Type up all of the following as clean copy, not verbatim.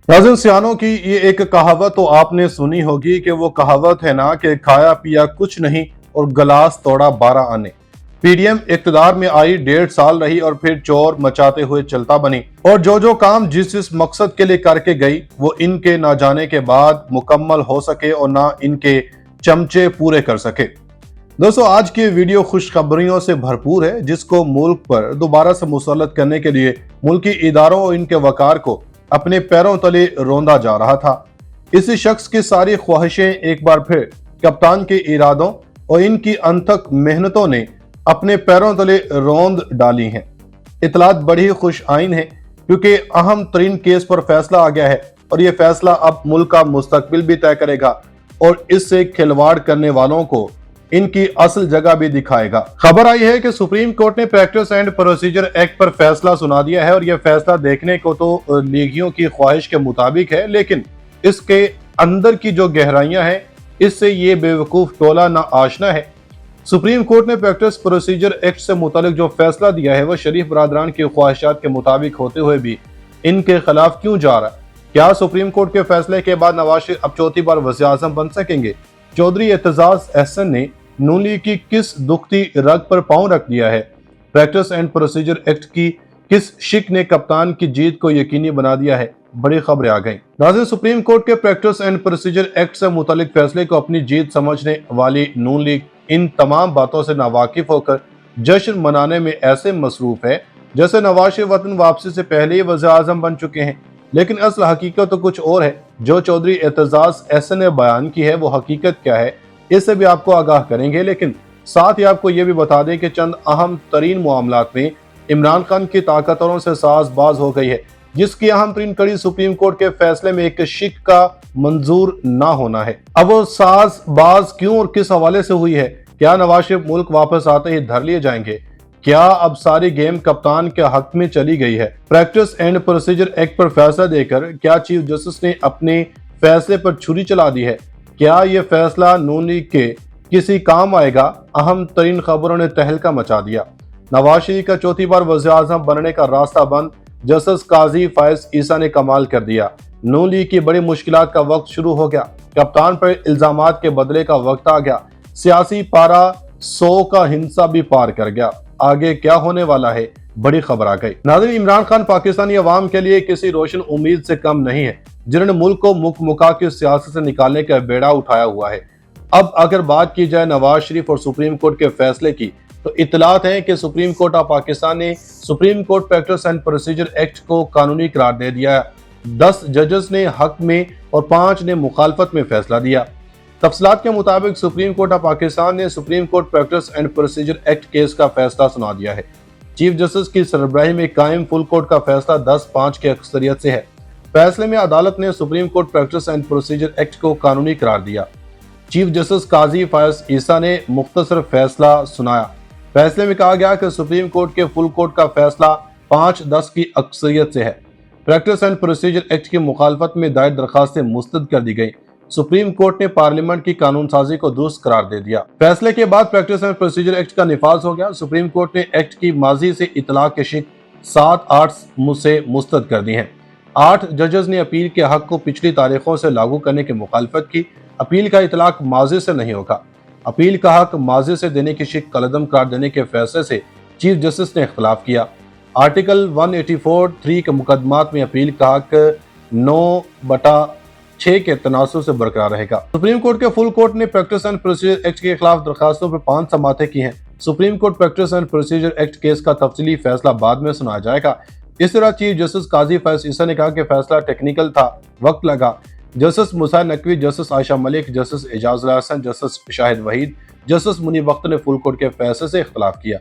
नाज़रीन, सियानों की ये एक कहावत तो आपने सुनी होगी कि वो कहावत है ना कि खाया पिया कुछ नहीं और गिलास तोड़ा 12 आने। पीडीएम इक़्तिदार में आई 1.5 साल रही और फिर चोर मचाते हुए चलता बनी, और जो काम जिस मकसद के लिए करके गई वो इनके ना जाने के बाद मुकम्मल हो सके और ना इनके चमचे पूरे कर सके। दोस्तों, आज की वीडियो खुशखबरियों से भरपूर है, जिसको मुल्क पर दोबारा से मुसल्लत करने के लिए मुल्की इदारों और इनके वकार को अपने पैरों तले रौंदा जा रहा था। इसी शख्स की सारी ख्वाहिशें एक बार फिर कप्तान के इरादों और इनकी अनथक मेहनतों ने अपने पैरों तले रौंद डाली हैं। इतलात बड़ी खुश आइन है, क्योंकि अहम तरीन केस पर फैसला आ गया है और ये फैसला अब मुल्क का मुस्तकबिल भी तय करेगा और इससे खिलवाड़ करने वालों को इनकी असल जगह भी दिखाएगा। खबर आई है कि सुप्रीम कोर्ट ने प्रैक्टिस एंड प्रोसीजर एक्ट पर फैसला सुना दिया है और यह फैसला देखने को तो लीगियों की ख्वाहिश के मुताबिक है, लेकिन इसके अंदर की जो गहराइयां हैं इससे ये बेवकूफ टोला ना आशना है। सुप्रीम कोर्ट ने प्रैक्टिस प्रोसीजर एक्ट से मुतालिक जो फैसला दिया है वह शरीफ बरादरान की ख्वाहिशात के मुताबिक होते हुए भी इनके खिलाफ क्यों जा रहा है? क्या सुप्रीम कोर्ट के फैसले के बाद नवाज शरीफ अब चौथी बार वज़ीर आज़म बन सकेंगे? चौधरी एतजाज एहसन ने नून लीग की किस दुखती रग पर पांव रख दिया है? प्रैक्टिस एंड प्रोसीजर एक्ट की किस शिक ने कप्तान की जीत को यकीनी बना दिया है? बड़ी खबरें आ गई। नाज़रीन, सुप्रीम कोर्ट के प्रैक्टिस एंड प्रोसीजर एक्ट से मुतालिक फैसले को अपनी जीत समझने वाली नून लीग इन तमाम बातों से नावाकिफ होकर जश्न मनाने में ऐसे मसरूफ है जैसे नवाज शरीफ वतन वापसी से पहले ही वज़ीर आज़म बन चुके हैं। लेकिन असल हकीकत तो कुछ और है। जो चौधरी एतजाज एहसन ने बयान की है वो हकीकत क्या है, इससे भी आपको आगाह करेंगे, लेकिन साथ ही आपको ये भी बता दें कि चंद अहम तरीन मामलात में इमरान खान की ताकतवरों से साजबाज हो गई है, जिसकी अहम तरीन कड़ी सुप्रीम कोर्ट के फैसले में एक शिक का मंजूर ना होना है। अब वो साजबाज क्यों और किस हवाले से हुई है? क्या नवाज शरीफ मुल्क वापस आते ही धर लिए जाएंगे? क्या अब सारी गेम कप्तान के हक में चली गई है? प्रैक्टिस एंड प्रोसीजर एक्ट पर फैसला देकर क्या चीफ जस्टिस ने अपने फैसले पर छुरी चला दी है? क्या यह फैसला नून लीग के किसी काम आएगा? अहम तरीन खबरों ने तहलका मचा दिया। नवाज शरीफ का चौथी बार वज़ीर आज़म बनने का रास्ता बंद। जस्टिस काजी फायज ईसा ने कमाल कर दिया। नून लीग की बड़ी मुश्किलात का वक्त शुरू हो गया। कप्तान पर इल्जामात के बदले का वक्त आ गया। सियासी पारा 100 का हिंसा भी पार कर गया। आगे क्या होने वाला है? बड़ी खबर आ गई। नाज़रीन, इमरान खान पाकिस्तानी अवाम के लिए किसी रोशन उम्मीद से कम नहीं है, जिन्होंने मुल्क को मुका की सियासत से निकालने का बेड़ा उठाया हुआ है। अब अगर बात की जाए नवाज शरीफ और सुप्रीम कोर्ट के फैसले की, तो इतलात है कि सुप्रीम कोर्ट ऑफ पाकिस्तान ने supreme court practice and procedure act को कानूनी करार दे दिया। 10 जजेस ने हक में और 5 ने मुखालफत में फैसला दिया। तफसीलात के मुताबिक सुप्रीम कोर्ट ऑफ पाकिस्तान ने supreme court practice and procedure act case का फैसला सुना दिया है। चीफ जस्टिस की सरबराही में कायम फुल कोर्ट का फैसला 10-5 की अक्सरियत से है। फैसले में अदालत ने supreme court practice and procedure act को कानूनी करार दिया। चीफ जस्टिस काजी फायज ईसा ने मुख्तसर फैसला सुनाया। फैसले में कहा गया कि सुप्रीम कोर्ट के फुल कोर्ट का फैसला 5-10 की अक्सरियत से है। प्रैक्टिस एंड प्रोसीजर एक्ट की मुखालफत में दायर दरखास्तें मुस्तरद कर दी गई। सुप्रीम कोर्ट ने पार्लियामेंट की कानून साजी को दुरुस्त करार दे दिया। फैसले के बाद प्रैक्टिस एंड प्रोसीजर एक्ट का निफाज हो गया। सुप्रीम कोर्ट ने एक्ट की माजी से इतलाक के शिक 7-8 से मुस्तरद कर दी हैं। 8 जजेस ने अपील के हक को पिछली तारीखों से लागू करने की मुखालफत की। अपील का इतलाक माजी से नहीं होगा। अपील का हक माजी से देने की शिक कलदम करार देने के फैसले से चीफ जस्टिस ने इख्तलाफ किया। आर्टिकल 184(3) के मुकदमात में अपील का हक 9/6 के तनासुर से बरकरार रहेगा। सुप्रीम कोर्ट के फुल कोर्ट ने प्रैक्टिस एंड प्रोसीजर एक्ट के खिलाफ दरखास्तों पर 5 समातें की हैं। Supreme court practice and procedure act case का तफसीली फैसला बाद में सुनाया जाएगा। इस तरह चीफ जस्टिस काजी फैज ईसा ने कहा कि फैसला टेक्निकल था, वक्त लगा। Justice Mazahar Naqvi, justice Ayesha Malik, justice Ijazul Hasan, justice Shahid Waheed, justice Munib Akhtar ने फुल कोर्ट के फैसले से इख्तलाफ किया।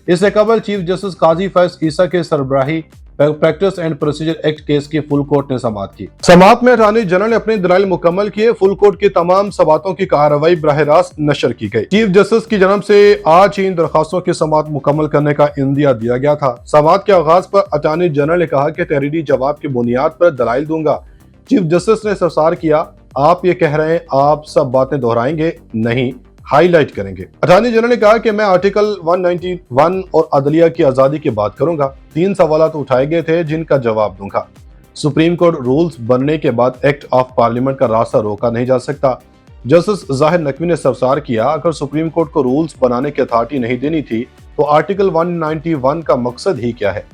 इससे कबल चीफ जस्टिस काजी फैज ईसा के सरबराही practice and procedure act case की फुल कोर्ट ने समाअत की। समाअत में अटॉर्नी जनरल ने अपने दलाइल मुकम्मल किए। फुल कोर्ट की तमाम समाअतों की कार्रवाई बराह रास्त नशर की गई। चीफ जस्टिस की जन्म से आज ही इन दरखास्तों की समाअत मुकम्मल करने का इंदिया दिया गया था। समाअत के आगाज पर अटॉर्नी जनरल ने कहा कि तहरीरी जवाब की बुनियाद पर दलाइल दूंगा। चीफ जस्टिस ने सवाल किया, आप ये कह रहे हैं आप सब बातें दोहराएंगे? नहीं, हाईलाइट करेंगे। अटॉर्नी जनरल ने कहा कि मैं आर्टिकल 191 और अदलिया की आजादी की बात करूंगा। 3 सवाल उठाए गए थे जिनका जवाब दूंगा। सुप्रीम कोर्ट रूल्स बनने के बाद एक्ट ऑफ पार्लियामेंट का रास्ता रोका नहीं जा सकता। जस्टिस जाहिर नकवी ने इस्तफसार किया, अगर सुप्रीम कोर्ट को रूल्स बनाने की अथॉरिटी नहीं देनी थी तो आर्टिकल 191 का मकसद ही क्या है।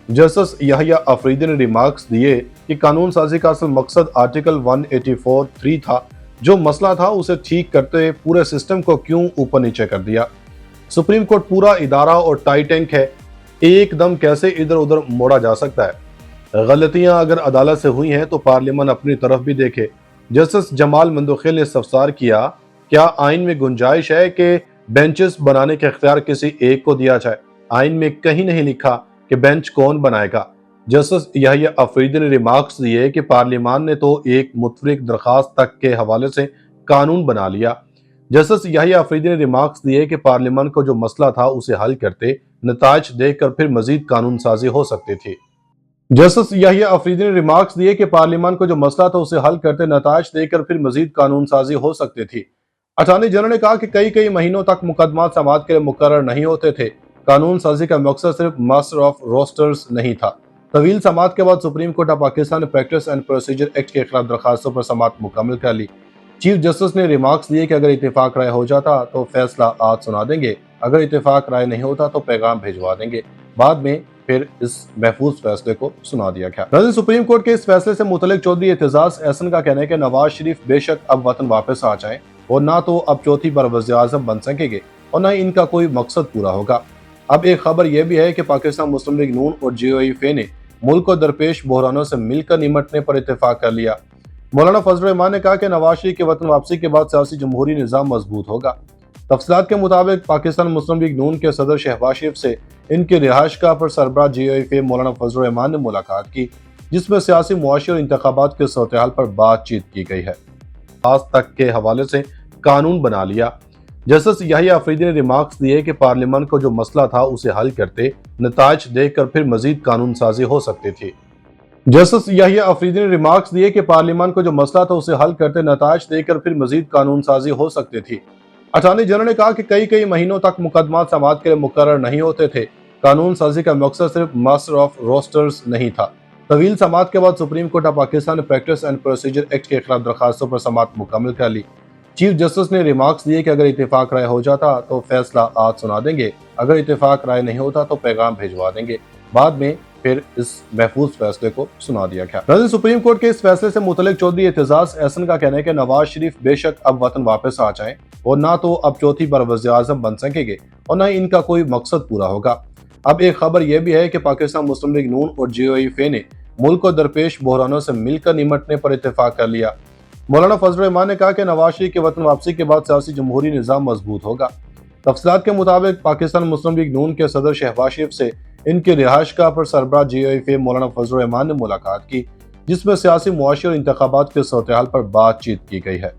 जस्टिस याहिया अफरीदी ने रिमार्क्स दिए कि कानून साजी का असल मकसद आर्टिकल 184(3) था। जो मसला था उसे ठीक करते पूरे सिस्टम को क्यों ऊपर नीचे कर दिया। सुप्रीम कोर्ट पूरा इदारा और टाई टैंक है, एकदम कैसे इधर उधर मोड़ा जा सकता है। गलतियां अगर अदालत से हुई हैं तो पार्लियामेंट अपनी तरफ भी देखे। जस्टिस जमाल मंदोखिल ने इस्तफसार किया, क्या आइन में गुंजाइश है कि बेंचेस बनाने का इख्तियार किसी एक को दिया जाए। आइन में कहीं नहीं लिखा कि बेंच कौन बनाएगा। जस्टिस याहिया अफरीदी ने रिमार्क्स दिए कि पार्लियामान ने तो एक मुतफरिक दरखास्त तक के हवाले से कानून बना लिया। जस्टिस याहिया अफरीदी ने रिमार्क्स दिए कि पार्लियामान को जो मसला था उसे हल करते नताज देखकर फिर मजीद कानून साजी हो सकती थी। जस्टिस याहिया अफरीदी ने रिमार्क्स दिए कि पार्लियामान को जो मसला था उसे हल करते नताज देकर फिर मजीद कानून साजी हो सकती थी। अटॉर्नी जनरल ने कहा कि कई महीनों तक मुकदमा समाअत के लिए मुकर्रर नहीं होते थे। कानून साजी का मकसद सिर्फ मास्टर ऑफ रोस्टर्स नहीं था। तवील समाअत के बाद सुप्रीम कोर्ट ऑफ पाकिस्तान ने प्रैक्टिस एंड प्रोसीजर एक्ट के खिलाफ दरखास्तों पर समाअत मुकम्मल कर ली। चीफ जस्टिस ने रिमार्क्स दिए कि अगर इत्तेफाक राय हो जाता तो फैसला आज सुना देंगे, अगर इत्तेफाक राय नहीं होता तो पैगाम भिजवा देंगे। बाद में फिर इस महफूज फैसले को सुना दिया गया। नाज़रीन, सुप्रीम कोर्ट के इस फैसले से मुतल्लिक चौधरी एतजाज एहसन का कहना है कि नवाज शरीफ बेशक अब वतन वापस आ जाएं और ना तो अब चौथी बार वज़ीर-ए-आज़म बन सकेंगे और ना इनका कोई मकसद पूरा होगा। अब एक खबर यह भी है कि पाकिस्तान मुस्लिम लीग नून और JOIF ने मुल्क को दरपेश बहरानों से मिलकर निमटने पर इत्तेफाक कर लिया। मौलाना फजल रहमान ने कहा कि नवाज शरीफ के वतन वापसी के बाद सियासी जमहूरी निज़ाम मजबूत होगा। तफसीलात के मुताबिक पाकिस्तान मुस्लिम लीग नून के सदर शहबाज शरीफ से इनके रिहाइशगाह पर सरबराह JOIF मौलाना फजल रहमान ने मुलाकात की, जिसमें सियासी मुआशी और इंतखाबात के सूरत-ए-हाल पर बातचीत की गई है। आज तक के हवाले से कानून बना लिया। जस्टिस याहिया अफरीदी ने रिमार्क्स दिए कि पार्लियामेंट को जो मसला था उसे हल करते नताज देखकर फिर मजीद कानून साजी हो सकती थी। जस्टिस याहिया अफरीदी ने रिमार्क्स दिए कि पार्लियामेंट को जो मसला था उसे हल करते नताज देखकर फिर मजीद कानून साजी हो सकती थी। अटॉर्नी जनरल ने कहा कि कई महीनों तक मुकदमा समाअत के लिए मुकर्रर नहीं होते थे। कानून साजी का मकसद सिर्फ मास्टर ऑफ रोस्टर्स नहीं था। तवील समाअत के बाद सुप्रीम कोर्ट ऑफ पाकिस्तान ने प्रैक्टिस एंड प्रोसीजर एक्ट के खिलाफ दरखास्तों पर समाअत मुकम्मल कर ली। चीफ जस्टिस ने रिमार्क्स दिए कि अगर इत्तेफाक राय हो जाता तो फैसला आज सुना देंगे, अगर इत्तेफाक राय नहीं होता तो पैगाम भिजवा देंगे। बाद में फिर इस महफूज फैसले को सुना दिया गया। नाज़रीन, सुप्रीम कोर्ट के इस फैसले से मुतल्लिक चौधरी एतजाज एहसन का कहना है कि नवाज शरीफ बेशक अब वतन वापस आ जाएं और ना तो अब चौथी बार वज़ीर-ए-आज़म बन सकेंगे और ना इनका कोई मकसद पूरा होगा। अब एक खबर यह भी है कि पाकिस्तान मुस्लिम लीग नून और JOIF ने मुल्क को दरपेश बहरानों से मिलकर निमटने पर इत्तेफाक कर लिया। मौलाना फजल रहमान ने कहा कि नवाज शरीफ के वतन वापसी के बाद सियासी जमहूरी निज़ाम मजबूत होगा। तफसीलात के मुताबिक पाकिस्तान मुस्लिम लीग नून के सदर शहबाज शरीफ से इनके रिहाइशगाह पर सरबराह JOIF मौलाना फजल रहमान ने मुलाकात की, जिसमें सियासी मुआशी और इंतखाबात के सूरत-ए-हाल पर बातचीत की गई है।